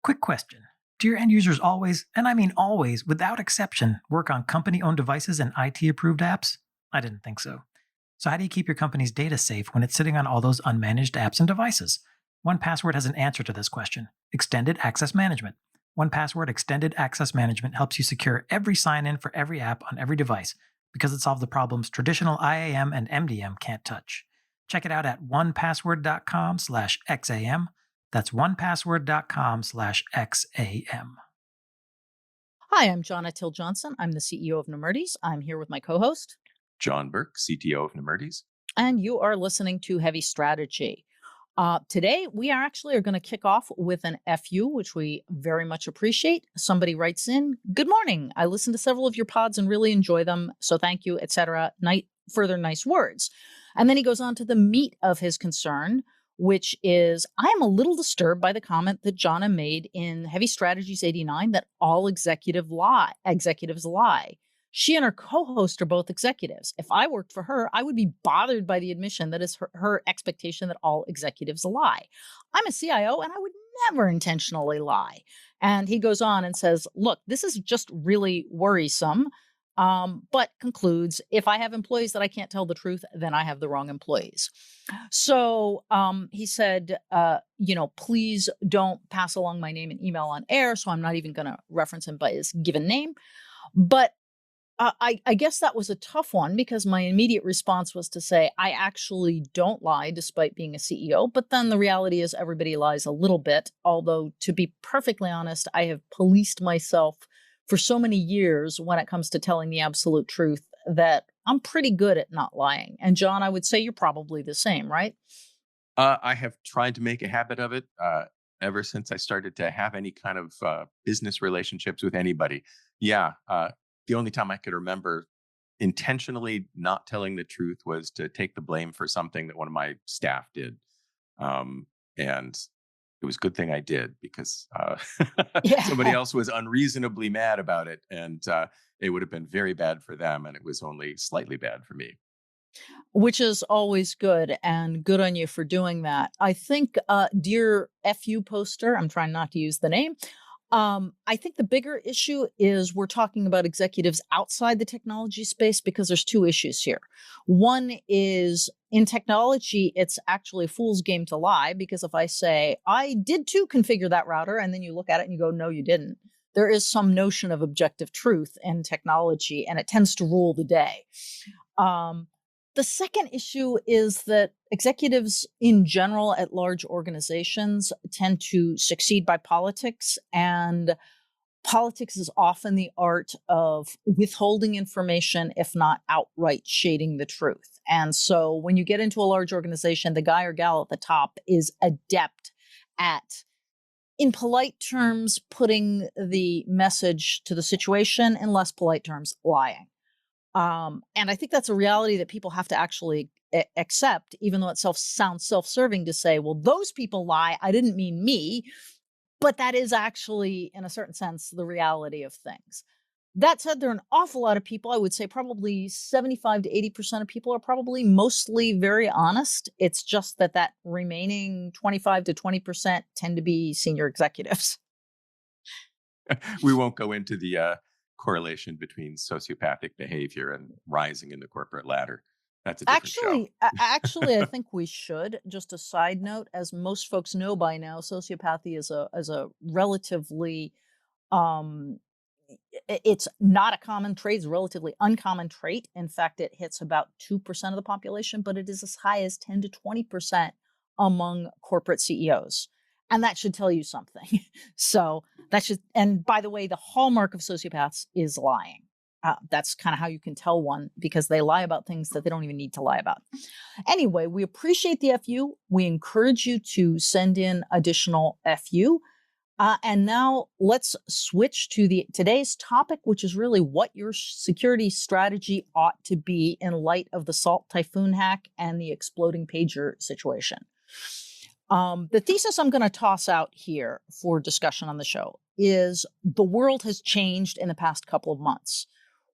Quick question. Do your end users always, and I mean always, without exception, work on company-owned devices and IT-approved apps? I didn't think so. So how do you keep your company's data safe when it's sitting on all those unmanaged apps and devices? 1Password has an answer to this question: Extended Access Management. 1Password Extended Access Management helps you secure every sign-in for every app on every device because it solves the problems traditional IAM and MDM can't touch. Check it out at onepassword.com/XAM. That's onepassword.com/XAM. Hi, I'm Jonna Till Johnson. I'm the CEO of Nemertes. I'm here with my co-host. John Burke, CTO of Nemertes. And you are listening to Heavy Strategy. Today, we are going to kick off with an FU, which we very much appreciate. Somebody writes in, "Good morning. I listen to several of your pods and really enjoy them. So thank you, etc." Further nice words. And then he goes on to the meat of his concern, which is, I am a little disturbed by the comment that Jonna made in Heavy Strategies 89 that all executives lie. She and her co-host are both executives. If I worked for her, I would be bothered by the admission that is her expectation that all executives lie. I'm a CIO and I would never intentionally lie. And he goes on and says, look, this is just really worrisome, but concludes, if I have employees that I can't tell the truth, then I have the wrong employees. So he said, please don't pass along my name and email on air. So I'm not even going to reference him by his given name. But I guess that was a tough one because my immediate response was to say, I actually don't lie despite being a CEO. But then the reality is everybody lies a little bit. Although, to be perfectly honest, I have policed myself for so many years when it comes to telling the absolute truth that I'm pretty good at not lying. And John, I would say you're probably the same, right? I have tried to make a habit of it ever since I started to have any kind of business relationships with anybody. Yeah. The only time I could remember intentionally not telling the truth was to take the blame for something that one of my staff did. And it was a good thing I did because somebody else was unreasonably mad about it. And it would have been very bad for them. And it was only slightly bad for me. Which is always good, and good on you for doing that. I think, dear FU poster, I'm trying not to use the name, I think the bigger issue is we're talking about executives outside the technology space because there's two issues here. One is in technology, it's actually a fool's game to lie, because if I say, I did too configure that router, and then you look at it and you go, no, you didn't. There is some notion of objective truth in technology, and it tends to rule the day. The second issue is that executives in general at large organizations tend to succeed by politics, and politics is often the art of withholding information, if not outright shading the truth. And so when you get into a large organization, the guy or gal at the top is adept at, in polite terms, putting the message to the situation, in less polite terms, lying. And I think that's a reality that people have to actually accept, even though it sounds self-serving to say, well, those people lie. I didn't mean me. But that is actually, in a certain sense, the reality of things. That said, there are an awful lot of people, I would say probably 75 to 80% of people are probably mostly very honest. It's just that remaining 25 to 20% tend to be senior executives. We won't go into the correlation between sociopathic behavior and rising in the corporate ladder. That's a different show. Actually, I think we should. Just a side note, as most folks know by now, sociopathy is a relatively, it's not a common trait. It's a relatively uncommon trait. In fact, it hits about 2% of the population, but it is as high as 10 to 20% among corporate CEOs. And that should tell you something. So that should, and by the way, the hallmark of sociopaths is lying. That's kind of how you can tell one, because they lie about things that they don't even need to lie about. Anyway, we appreciate the FU. We encourage you to send in additional FU. And now let's switch to today's topic, which is really what your security strategy ought to be in light of the Salt Typhoon hack and the exploding pager situation. The thesis I'm going to toss out here for discussion on the show is the world has changed in the past couple of months.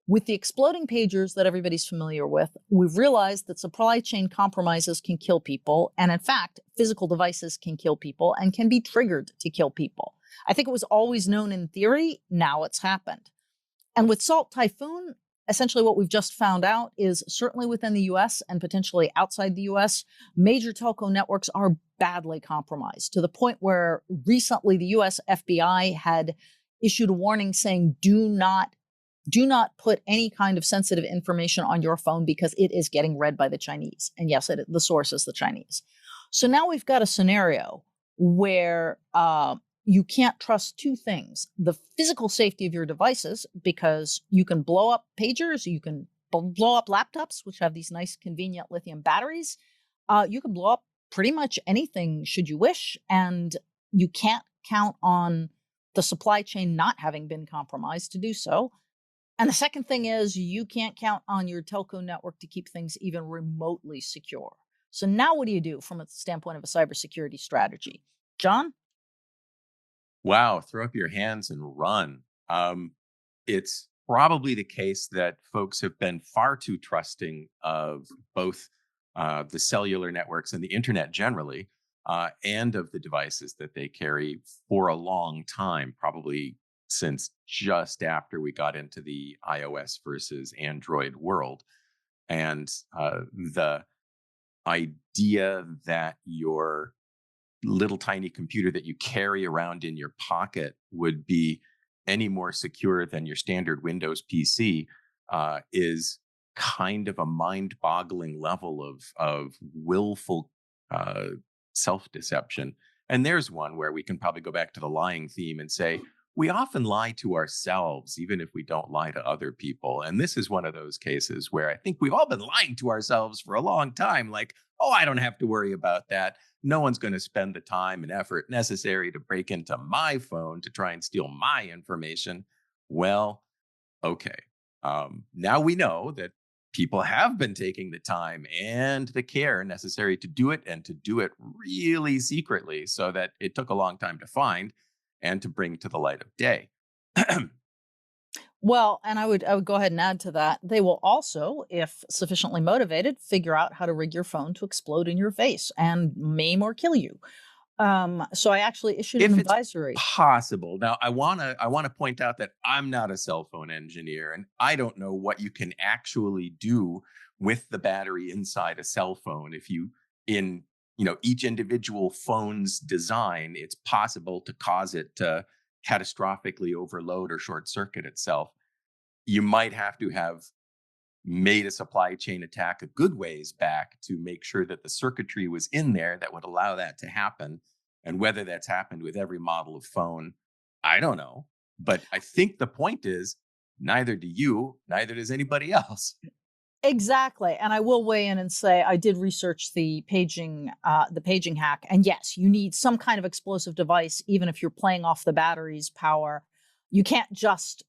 With the exploding pagers that everybody's familiar with, we've realized that supply chain compromises can kill people. And in fact, physical devices can kill people and can be triggered to kill people. I think it was always known in theory. Now it's happened. And with Salt Typhoon, essentially what we've just found out is certainly within the US and potentially outside the US, major telco networks are badly compromised to the point where recently the US FBI had issued a warning saying do not put any kind of sensitive information on your phone because it is getting read by the Chinese. And yes, the source is the Chinese. So now we've got a scenario where you can't trust two things: the physical safety of your devices, because you can blow up pagers, you can blow up laptops, which have these nice, convenient lithium batteries. You can blow up pretty much anything should you wish, and you can't count on the supply chain not having been compromised to do so. And the second thing is you can't count on your telco network to keep things even remotely secure. So now what do you do from a standpoint of a cybersecurity strategy? John? Wow, throw up your hands and run. It's probably the case that folks have been far too trusting of both the cellular networks and the internet generally, and of the devices that they carry for a long time, probably since just after we got into the iOS versus Android world. And the idea that your little tiny computer that you carry around in your pocket would be any more secure than your standard Windows PC is kind of a mind-boggling level of willful uh, self-deception. And there's one where we can probably go back to the lying theme and say we often lie to ourselves, even if we don't lie to other people. And this is one of those cases where I think we've all been lying to ourselves for a long time. Like, oh, I don't have to worry about that. No one's going to spend the time and effort necessary to break into my phone to try and steal my information. Well, okay. Now we know that people have been taking the time and the care necessary to do it, and to do it really secretly so that it took a long time to find and to bring to the light of day. Well, and I would go ahead and add to that. They will also, if sufficiently motivated, figure out how to rig your phone to explode in your face and maim or kill you. So I actually issued an If it's advisory. possible. Now, I want to point out that I'm not a cell phone engineer, and I don't know what you can actually do with the battery inside a cell phone. If you in each individual phone's design, it's possible to cause it to catastrophically overload or short circuit itself. You might have to have made a supply chain attack a good ways back to make sure that the circuitry was in there that would allow that to happen. And whether that's happened with every model of phone, I don't know. But I think the point is neither do you, neither does anybody else. Exactly. And I will weigh in and say I did research the paging hack. And yes, you need some kind of explosive device, even if you're playing off the battery's power. You can't just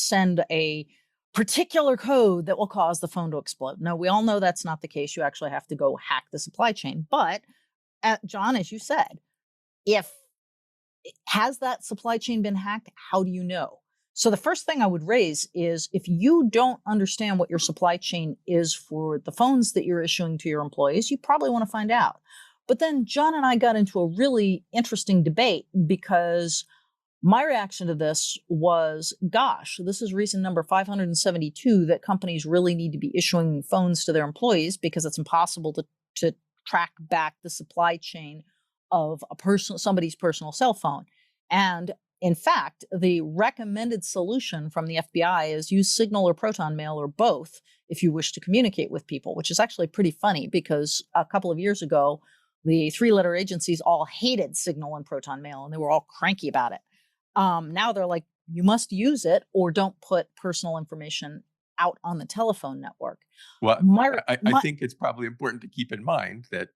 send a particular code that will cause the phone to explode. No, we all know that's not the case. You actually have to go hack the supply chain. But John, as you said, if has that supply chain been hacked? How do you know? So the first thing I would raise is if you don't understand what your supply chain is for the phones that you're issuing to your employees, you probably want to find out. But then John and I got into a really interesting debate because my reaction to this was, gosh, this is reason number 572 that companies really need to be issuing phones to their employees because it's impossible to track back the supply chain of somebody's personal cell phone. And in fact, the recommended solution from the FBI is use Signal or Proton Mail or both if you wish to communicate with people, which is actually pretty funny because a couple of years ago, the three-letter agencies all hated Signal and Proton Mail and they were all cranky about it. Now they're like, you must use it or don't put personal information out on the telephone network. Well, My, I my think it's probably important to keep in mind that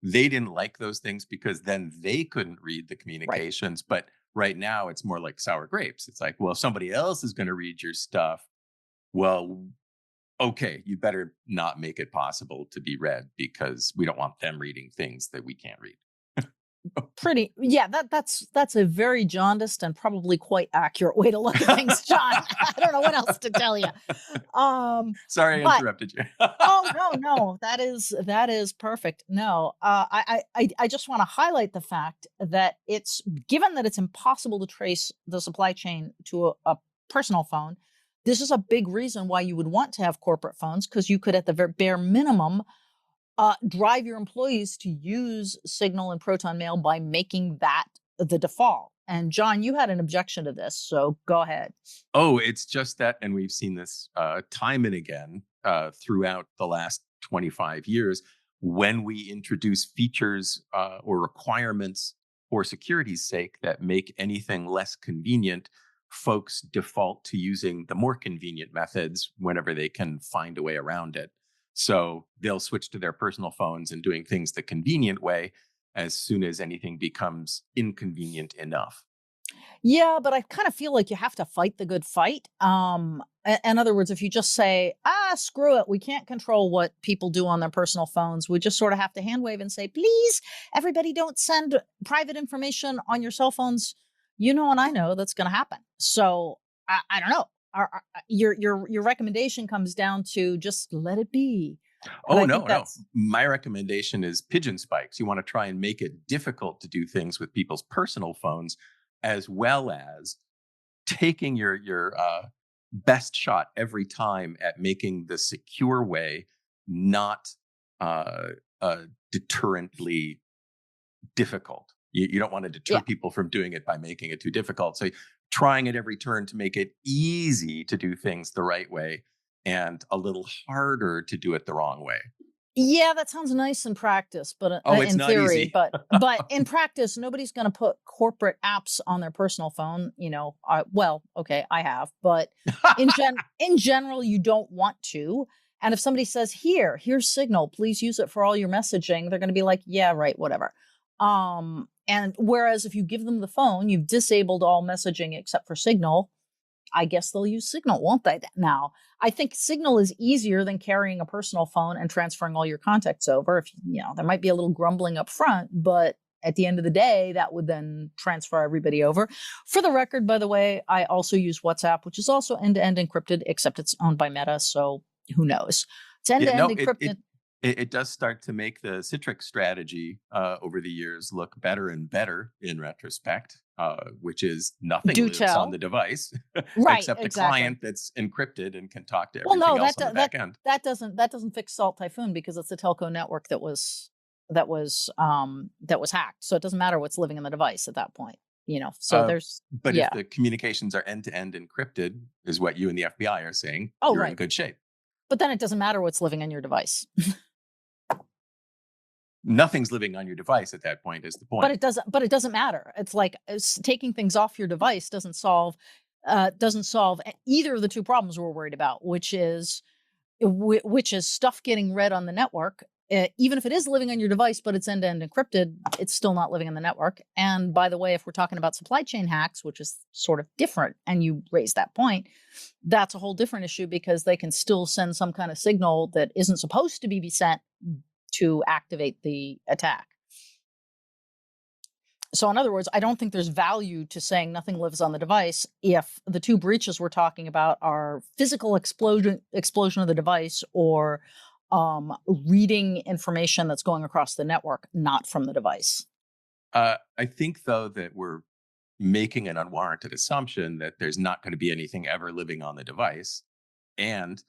they didn't like those things because then they couldn't read the right. communications. But right now, it's more like sour grapes. It's like, well, if somebody else is going to read your stuff, well, okay, you better not make it possible to be read because we don't want them reading things that we can't read. Pretty, yeah, that's a very jaundiced and probably quite accurate way to look at things, John. I don't know what else to tell you. Sorry, I But interrupted you. oh no, that is perfect. No, I just want to highlight the fact that it's given that it's impossible to trace the supply chain to a personal phone. This is a big reason why you would want to have corporate phones, because you could, at the very bare minimum, drive your employees to use Signal and Proton Mail by making that the default. And John, you had an objection to this, so go ahead. Oh, it's just that, and we've seen this time and again throughout the last 25 years, when we introduce features or requirements for security's sake that make anything less convenient, folks default to using the more convenient methods whenever they can find a way around it. So they'll switch to their personal phones and doing things the convenient way as soon as anything becomes inconvenient enough. Yeah, but I kind of feel like you have to fight the good fight. In other words, if you just say, screw it, we can't control what people do on their personal phones, we just sort of have to hand wave and say, please, everybody don't send private information on your cell phones. You know, and I know that's going to happen. So I don't know. Your recommendation comes down to just let it be. And Oh, I no, think no. that's My recommendation is pigeon spikes. You want to try and make it difficult to do things with people's personal phones, as well as taking your best shot every time at making the secure way not uh, deterrently difficult. You don't want to deter yeah. people from doing it by making it too difficult. So trying at every turn to make it easy to do things the right way and a little harder to do it the wrong way. Yeah, that sounds nice in practice, but Oh, it's in not theory, easy. but in practice, nobody's going to put corporate apps on their personal phone. Well, okay, I have, but in general, you don't want to. And if somebody says, here's Signal, please use it for all your messaging, they're going to be like, yeah, right, whatever. And whereas if you give them the phone, you've disabled all messaging except for Signal. I guess they'll use Signal, won't they? Now, I think Signal is easier than carrying a personal phone and transferring all your contacts over. If there might be a little grumbling up front, but at the end of the day, that would then transfer everybody over. For the record, by the way, I also use WhatsApp, which is also end-to-end encrypted, except it's owned by Meta, so who knows? It's Yeah, end-to-end no, it encrypted. it it does start to make the Citrix strategy over the years look better and better in retrospect, which is nothing Do lives on tell. the device Right, except the exactly. client that's encrypted and can talk to Well, everything no, else on the back end. that doesn't fix Salt Typhoon because it's a telco network that was hacked. So it doesn't matter what's living in the device at that point. So Uh, there's but if yeah. the communications are end to end encrypted, is what you and the FBI are saying, Oh, you're in right. good shape. But then it doesn't matter what's living in your device. Nothing's living on your device at that point, is the But point. it doesn't matter. It's like taking things off your device doesn't solve either of the two problems we're worried about, which is stuff getting read on the network. Even if it is living on your device, but it's end-to-end encrypted, it's still not living on the network. And by the way, if we're talking about supply chain hacks, which is sort of different, and you raise that point, that's a whole different issue because they can still send some kind of signal that isn't supposed to be sent to activate the attack. So in other words, I don't think there's value to saying nothing lives on the device if the two breaches we're talking about are physical explosion of the device or reading information that's going across the network, not from the device. I think, though, that we're making an unwarranted assumption that there's not going to be anything ever living on the device and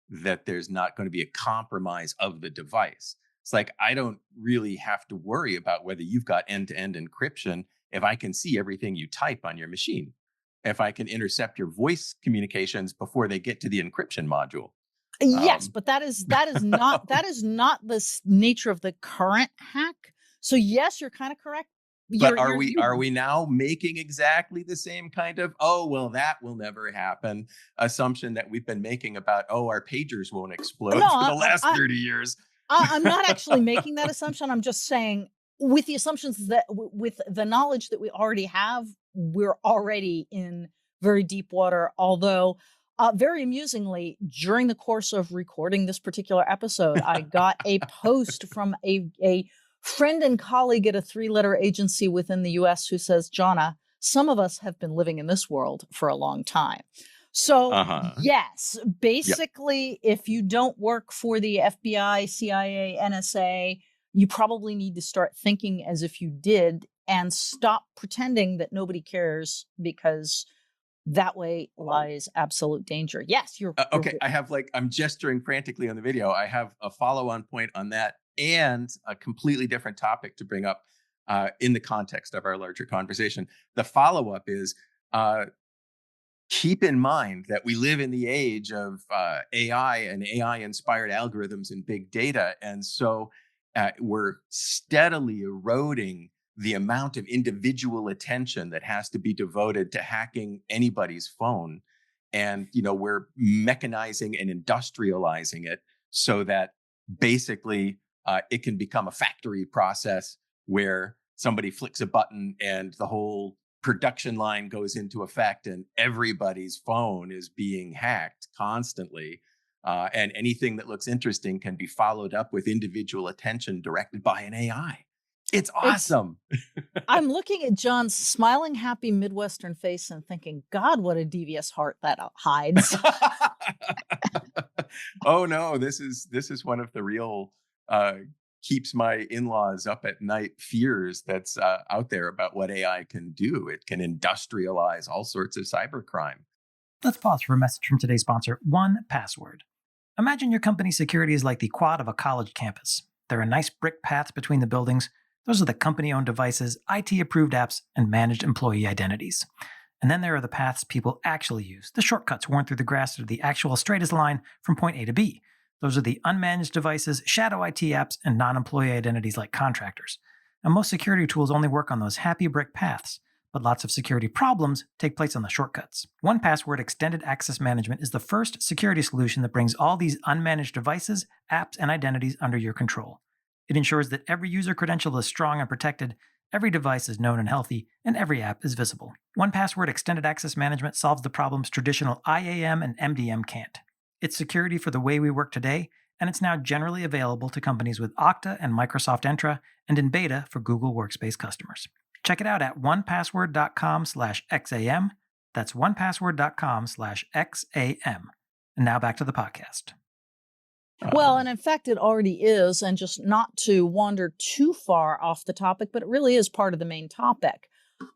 that there's not going to be a compromise of the device. It's like, I don't really have to worry about whether you've got end to end encryption if I can see everything you type on your machine, if I can intercept your voice communications before they get to the encryption module. Yes, Um, but that is not the nature of the current hack. So yes, you're kind of correct. But You're are you're we you are we now making exactly the same kind of, oh well, that will never happen assumption that we've been making about, oh, our pagers won't no, explode for the last 30 years? I'm not actually making that assumption. I'm just saying, with the assumptions that, with the knowledge that we already have, we're already in very deep water. Although, very amusingly, during the course of recording this particular episode, I got a post from a Friend and colleague at a three-letter agency within the US who says, Jonna, some of us have been living in this world for a long time. So, Uh-huh. yes, Yep. basically, if you don't work for the FBI, CIA, NSA, you probably need to start thinking as if you did and stop pretending that nobody cares because that way lies absolute danger. Yes, you're Okay, I'm gesturing frantically on the video. I have a follow-on point on that and a completely different topic to bring up in the context of our larger conversation. The follow-up is uh, keep in mind that we live in the age of AI and AI-inspired algorithms and big data, and so we're steadily eroding the amount of individual attention that has to be devoted to hacking anybody's phone. And we're mechanizing and industrializing it so that basically it can become a factory process where somebody flicks a button and the whole production line goes into effect and everybody's phone is being hacked constantly. And anything that looks interesting can be followed up with individual attention directed by an AI. It's ex- awesome. I'm looking at John's smiling, happy Midwestern face and thinking, God, what a devious heart that hides. Oh no, this is one of the real uh, keeps my in-laws up at night fears that's out there about what AI can do. It can industrialize all sorts of cybercrime. Let's pause for a message from today's sponsor, 1Password. Imagine your company's security is like the quad of a college campus. There are nice brick paths between the buildings. Those are the company owned devices, IT approved apps, and managed employee identities. And then there are the paths people actually use, the shortcuts worn through the grass to the actual straightest line from point A to B. Those are the unmanaged devices, shadow IT apps, and non employee identities like contractors. And most security tools only work on those happy brick paths, but lots of security problems take place on the shortcuts. 1Password Extended Access Management is the first security solution that brings all these unmanaged devices, apps, and identities under your control. It ensures that every user credential is strong and protected, every device is known and healthy, and every app is visible. 1Password Extended Access Management solves the problems traditional IAM and MDM can't. It's security for the way we work today, and it's now generally available to companies with Okta and Microsoft Entra, and in beta for Google Workspace customers. Check it out at onepassword.com/XAM. That's onepassword.com/XAM. And now back to the podcast. Well, Uh, and in fact, it already is. And just not to wander too far off the topic, but it really is part of the main topic.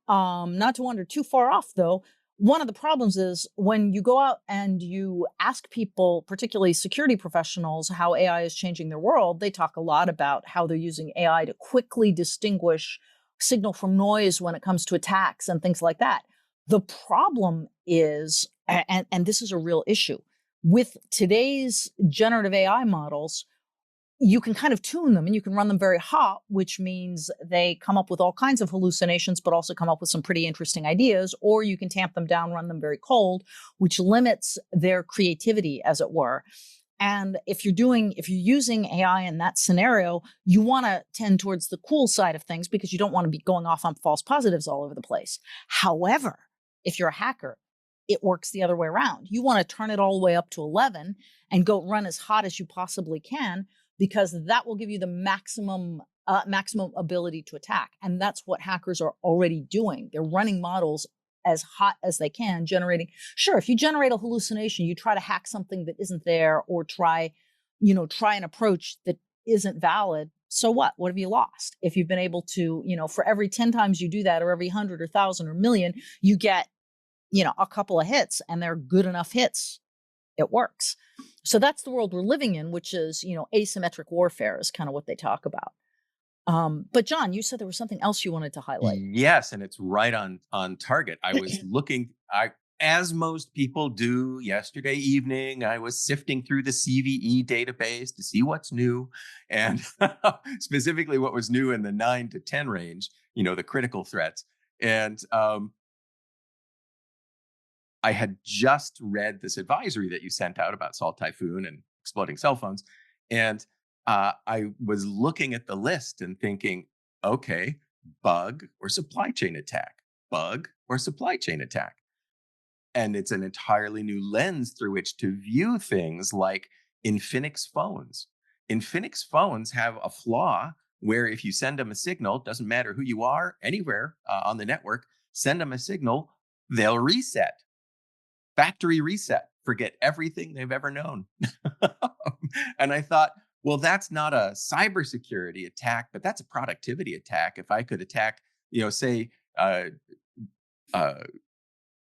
Not to wander too far off, though, one of the problems is when you go out and you ask people, particularly security professionals, how AI is changing their world, they talk a lot about how they're using AI to quickly distinguish signal from noise when it comes to attacks and things like that. The problem is, and this is a real issue, with today's generative AI models, you can kind of tune them and you can run them very hot, which means they come up with all kinds of hallucinations, but also come up with some pretty interesting ideas. Or you can tamp them down, run them very cold, which limits their creativity, as it were. And if you're using AI in that scenario, you want to tend towards the cool side of things because you don't want to be going off on false positives all over the place. However, if you're a hacker, it works the other way around. You want to turn it all the way up to 11 and go run as hot as you possibly can because that will give you the maximum ability to attack. And that's what hackers are already doing. They're running models as hot as they can, generating. Sure, if you generate a hallucination, you try to hack something that isn't there or try an approach that isn't valid. So what? What have you lost? If you've been able to, for every 10 times you do that, or every 100 or 1,000 or million, you get, a couple of hits and they're good enough hits, it works. So that's the world we're living in, which is, asymmetric warfare is kind of what they talk about. But John, you said there was something else you wanted to highlight. yes, and it's right on target. I was looking, as most people do yesterday evening, I was sifting through the CVE database to see what's new, and specifically what was new in the 9 to 10 range, the critical threats. And I had just read this advisory that you sent out about Salt Typhoon and exploding cell phones. And I was looking at the list and thinking, okay, bug or supply chain attack, bug or supply chain attack. And it's an entirely new lens through which to view things like Infinix phones. Infinix phones have a flaw where if you send them a signal, doesn't matter who you are, anywhere on the network, send them a signal, they'll reset, factory reset, forget everything they've ever known. And I thought, well, that's not a cybersecurity attack, but that's a productivity attack. If I could attack, say, uh,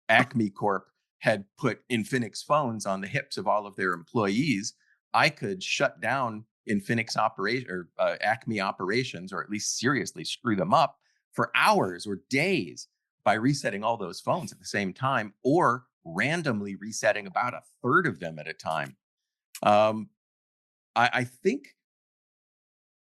Acme Corp had put Infinix phones on the hips of all of their employees, I could shut down Infinix operation or Acme operations, or at least seriously screw them up for hours or days by resetting all those phones at the same time, or randomly resetting about a third of them at a time. I think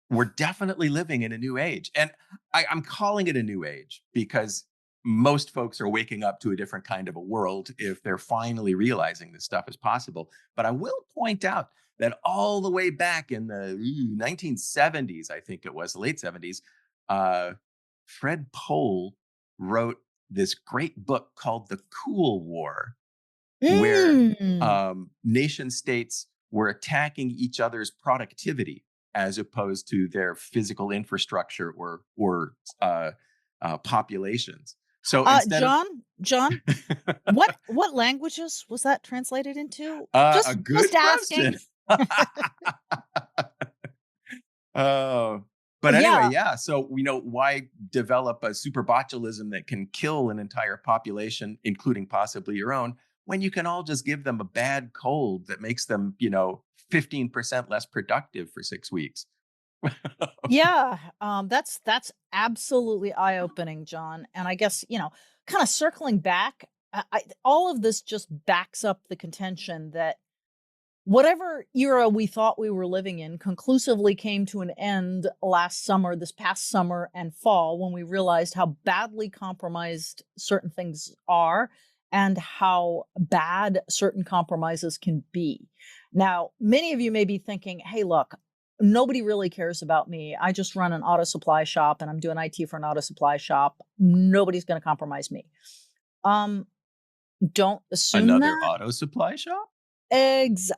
we're definitely living in a new age. And I'm calling it a new age because most folks are waking up to a different kind of a world if they're finally realizing this stuff is possible. But I will point out that all the way back in the 1970s, I think it was, the late 70s, Fred Pohl wrote this great book called The Cool War, where Mm. nation states were attacking each other's productivity as opposed to their physical infrastructure or populations. So instead of John, what languages was that translated into? a Just good asking. question. Oh, but anyway, Yeah, yeah. So why develop a superbotulism that can kill an entire population, including possibly your own, when you can all just give them a bad cold that makes them 15% less productive for 6 weeks. yeah. That's absolutely eye-opening, John. And I guess, kind of circling back, all of this just backs up the contention that whatever era we thought we were living in conclusively came to an end this past summer and fall, when we realized how badly compromised certain things are and how bad certain compromises can be. Now, many of you may be thinking, hey, look, nobody really cares about me. I just run an auto supply shop and I'm doing IT for an auto supply shop. Nobody's going to compromise me. Um, don't assume Another that. auto supply shop?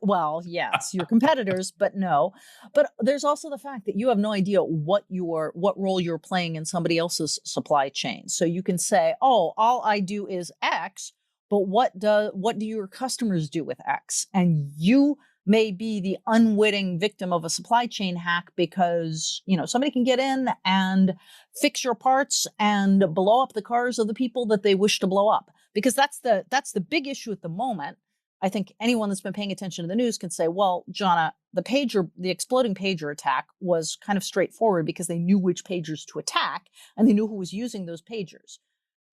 Well, yes, your competitors, but no. But there's also the fact that you have no idea what role you're playing in somebody else's supply chain. So you can say, "Oh, all I do is X," but what do your customers do with X? And you may be the unwitting victim of a supply chain hack because, somebody can get in and fix your parts and blow up the cars of the people that they wish to blow up. Because that's the big issue at the moment. I think anyone that's been paying attention to the news can say, well, Jonna, the exploding pager attack was kind of straightforward because they knew which pagers to attack and they knew who was using those pagers.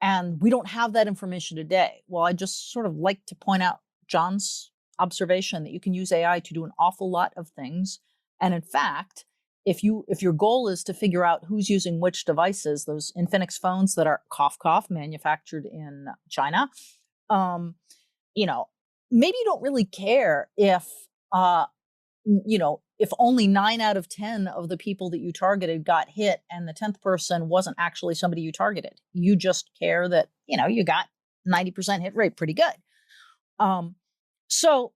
And we don't have that information today. Well, I just sort of like to point out John's observation that you can use AI to do an awful lot of things. And in fact, if your goal is to figure out who's using which devices, those Infinix phones that are cough cough manufactured in China, you know, maybe you don't really care if if only 9 out of 10 of the people that you targeted got hit and the 10th person wasn't actually somebody you targeted. You just care that you got 90% hit rate, pretty good. So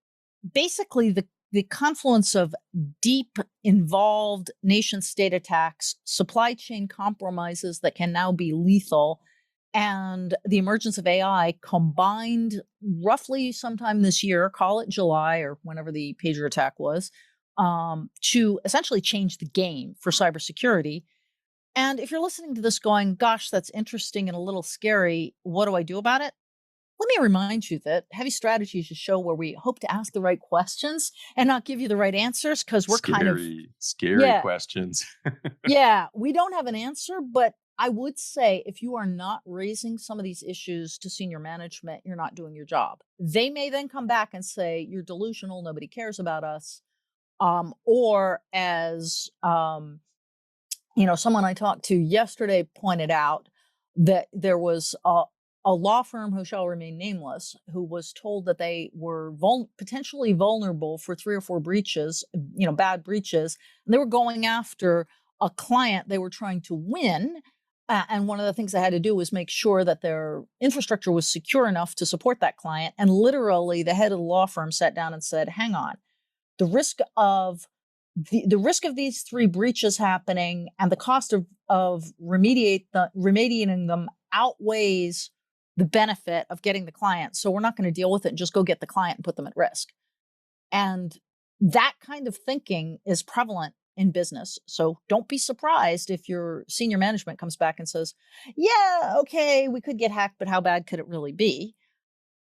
basically the confluence of deep involved nation state attacks, supply chain compromises that can now be lethal, and the emergence of AI combined roughly sometime this year, call it July or whenever the pager attack was, to essentially change the game for cybersecurity. And if you're listening to this going, gosh, that's interesting and a little scary, what do I do about it? Let me remind you that Heavy Strategy is a show where we hope to ask the right questions and not give you the right answers, because we're scary questions. Yeah, we don't have an answer, but I would say if you are not raising some of these issues to senior management, you're not doing your job. They may then come back and say, you're delusional, nobody cares about us. Or as someone I talked to yesterday pointed out, that there was a law firm who shall remain nameless who was told that they were potentially vulnerable for 3 or 4 breaches, bad breaches, and they were going after a client they were trying to win. And one of the things they had to do was make sure that their infrastructure was secure enough to support that client. And literally, the head of the law firm sat down and said, hang on, the risk of the risk of these three breaches happening and the cost of remediating them outweighs the benefit of getting the client. So we're not going to deal with it and just go get the client and put them at risk. And that kind of thinking is prevalent in business. So don't be surprised if your senior management comes back and says, yeah, okay, we could get hacked, but how bad could it really be?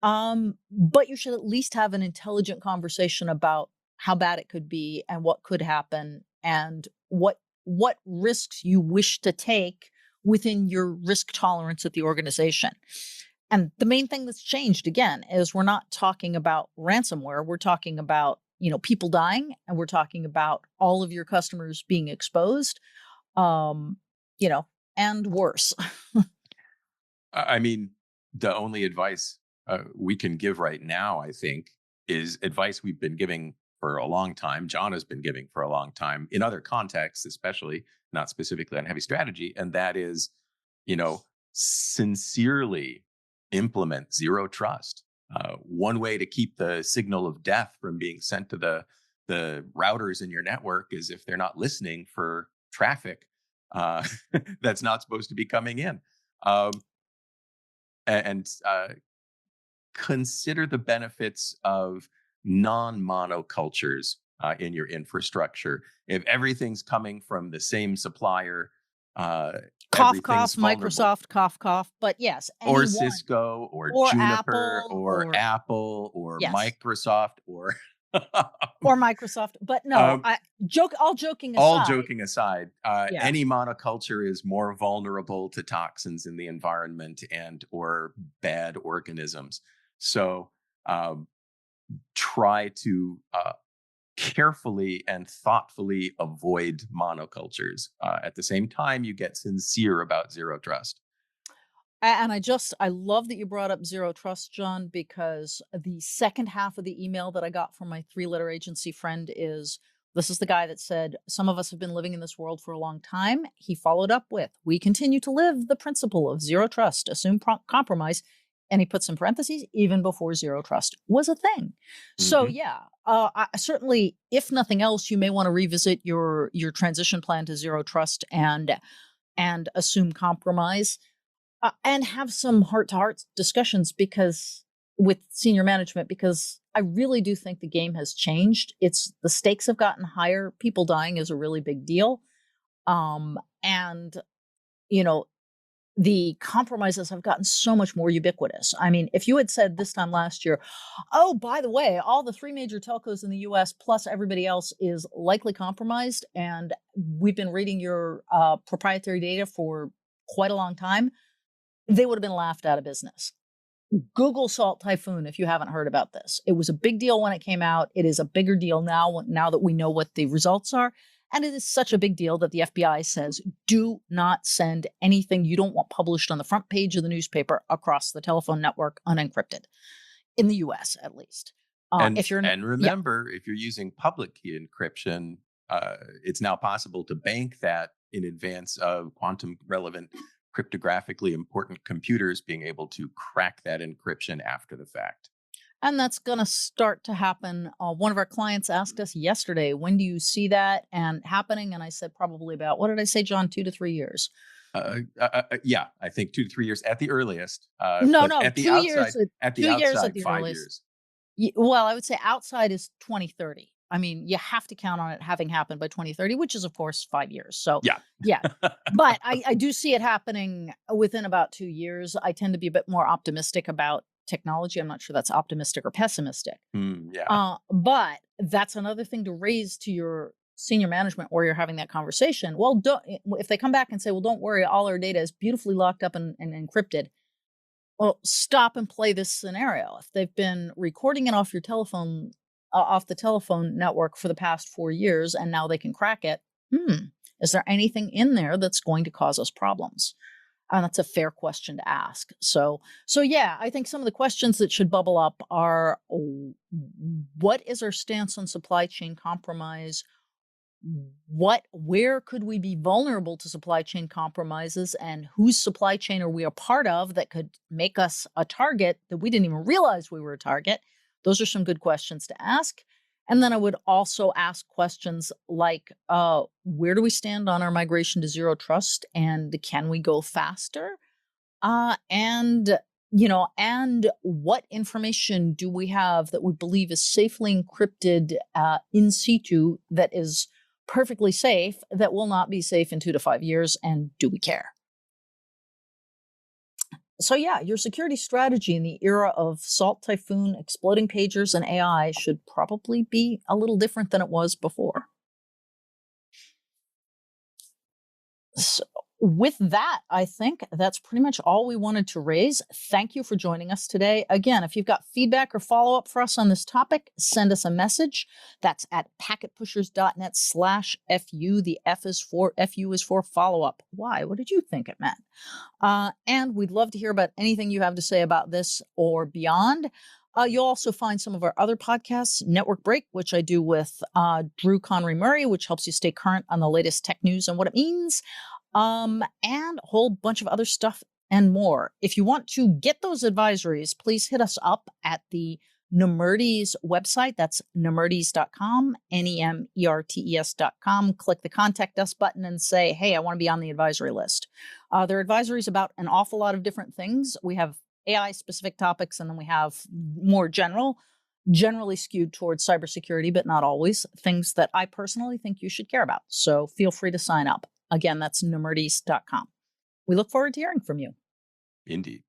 But you should at least have an intelligent conversation about how bad it could be and what could happen and what risks you wish to take within your risk tolerance at the organization. And the main thing that's changed again is we're not talking about ransomware. We're talking about, people dying, and we're talking about all of your customers being exposed, um, you know, and worse. I mean, the only advice we can give right now, I think, is advice we've been giving for a long time. John has been giving for a long time in other contexts, especially not specifically on heavy strategy. And that is, sincerely implement zero trust. One way to keep the signal of death from being sent to the routers in your network is if they're not listening for traffic uh, that's not supposed to be coming in. Um, and consider the benefits of non-monocultures in your infrastructure. If everything's coming from the same supplier, Cough, everything's cough, vulnerable. Microsoft, cough, cough. But yes, Or anyone, Cisco, or or Juniper, Apple, or or Apple, or yes, Microsoft, or or Microsoft. But no, um, all joking all aside, joking aside, yeah. any monoculture is more vulnerable to toxins in the environment and or bad organisms. So um, try to carefully and thoughtfully avoid monocultures. At the same time, you get sincere about zero trust. And I love that you brought up zero trust, John, because the second half of the email that I got from my 3-letter agency friend is, this is the guy that said, some of us have been living in this world for a long time. He followed up with, we continue to live the principle of zero trust, assume compromise. And he puts in parentheses, even before zero trust was a thing. So Hmm. yeah, certainly, if nothing else, you may want to revisit your transition plan to zero trust and assume compromise, and have some heart-to-heart discussions because with senior management, because I really do think the game has changed. It's the stakes have gotten higher. People dying is a really big deal. And you know, the compromises have gotten so much more ubiquitous. I mean, if you had said this time last year, oh, by the way, all the 3 major telcos in the US plus everybody else is likely compromised, and we've been reading your proprietary data for quite a long time, they would have been laughed out of business. Google Salt Typhoon, if you haven't heard about this. It was a big deal when it came out. It is a bigger deal now that we know what the results are. And it is such a big deal that the FBI says, do not send anything you don't want published on the front page of the newspaper across the telephone network unencrypted, in the US at least. And If you're, and yeah. remember, if you're using public key encryption, it's now possible to bank that in advance of quantum relevant, cryptographically important computers being able to crack that encryption after the fact. And that's going to start to happen. One of our clients asked us yesterday, when do you see that and happening? And I said, probably about, what did I say, John? 2 to 3 years. Yeah, I think 2 to 3 years at the earliest, No, but no, at the 2 years. outside, at the 2 years at outside, the five earliest. years. Well, I would say outside is 2030. I mean, you have to count on it having happened by 2030, which is, of course, 5 years. So, Yeah. yeah. But I do see it happening within about 2 years. I tend to be a bit more optimistic about technology. I'm not sure that's optimistic or pessimistic. Yeah. But that's another thing to raise to your senior management where you're having that conversation. Well, if they come back and say, well, don't worry, all our data is beautifully locked up and encrypted. Well, stop and play this scenario. If they've been recording it off your telephone, off the telephone network for the past 4 years, and now they can crack it, is there anything in there that's going to cause us problems? And that's a fair question to ask. So yeah, I think some of the questions that should bubble up are, what is our stance on supply chain compromise? Where could we be vulnerable to supply chain compromises, and whose supply chain are we a part of that could make us a target that we didn't even realize we were a target? Those are some good questions to ask. And then I would also ask questions like, where do we stand on our migration to zero trust? And can we go faster? And and what information do we have that we believe is safely encrypted in situ that is perfectly safe that will not be safe in 2 to 5 years? And do we care? So, yeah, your security strategy in the era of Salt, Typhoon, exploding pagers, and AI should probably be a little different than it was before. So, with that, I think that's pretty much all we wanted to raise. Thank you for joining us today. Again, if you've got feedback or follow up for us on this topic, send us a message. That's at packetpushers.net/FU. The FU is for follow up. Why? What did you think it meant? And we'd love to hear about anything you have to say about this or beyond. You'll also find some of our other podcasts, Network Break, which I do with Drew Conry Murray, which helps you stay current on the latest tech news and what it means, and a whole bunch of other stuff and more. If you want to get those advisories, please hit us up at the Nemertes website. That's nemertes.com, nemertes.com. Click the Contact Us button and say, hey, I want to be on the advisory list. There are advisories about an awful lot of different things. We have AI-specific topics, and then we have more generally skewed towards cybersecurity, but not always, things that I personally think you should care about. So feel free to sign up. Again, that's nemertes.com. We look forward to hearing from you. Indeed.